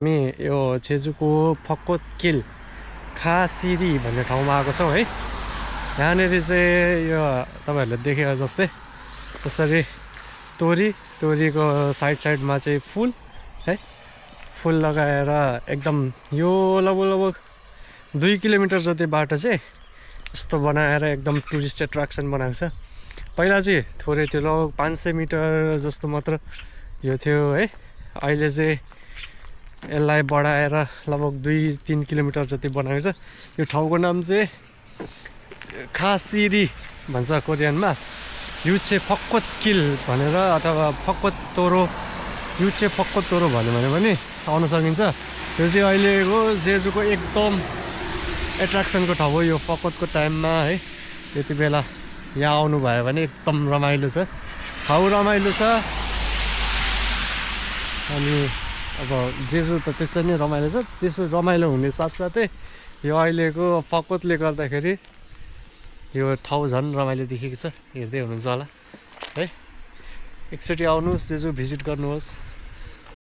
हामी यो जेजुको फक्कोत किल खासिरी भन्ने ठाउँमा आएको छौँ है। यहाँनिर चाहिँ यो तपाईँहरूले देखेको जस्तै यसरी तोरीको साइडमा चाहिँ फुल है, फुल लगाएर एकदम यो लगभग 2 किलोमिटर जति बाटो चाहिँ यस्तो बनाएर एकदम टुरिस्ट एट्र्याक्सन बनाएको छ। पहिला चाहिँ थोरै थियो, लगभग 500 मिटर जस्तो मात्र यो थियो है। अहिले चाहिँ यसलाई बढाएर लगभग 2-3 किलोमिटर जति बनाएको छ। यो ठाउँको नाम चाहिँ खासिरी भन्छ कोरियनमा। युचे फक्कोत किल भनेर अथवा फक्कोत तोरो, युचे फक्कोत तोरो भन्यो भने पनि आउन सकिन्छ। यो चाहिँ अहिलेको जेजुको एकदम एट्र्याक्सनको ठाउँ हो। यो फक्कोतको टाइममा है, यति बेला यहाँ आउनुभयो भने एकदम रमाइलो छ, ठाउँ रमाइलो छ। अनि अब जेजु त त्यसरी नै रमाइलो छ। त्यसो रमाइलो हुने साथसाथै यो अहिलेको फक्कोतले गर्दाखेरि यो ठाउँ झन् रमाइलो देखेको छ, हेर्दै हुनुहुन्छ होला है। एकचोटि आउनुहोस्, जेजु भिजिट गर्नुहोस्।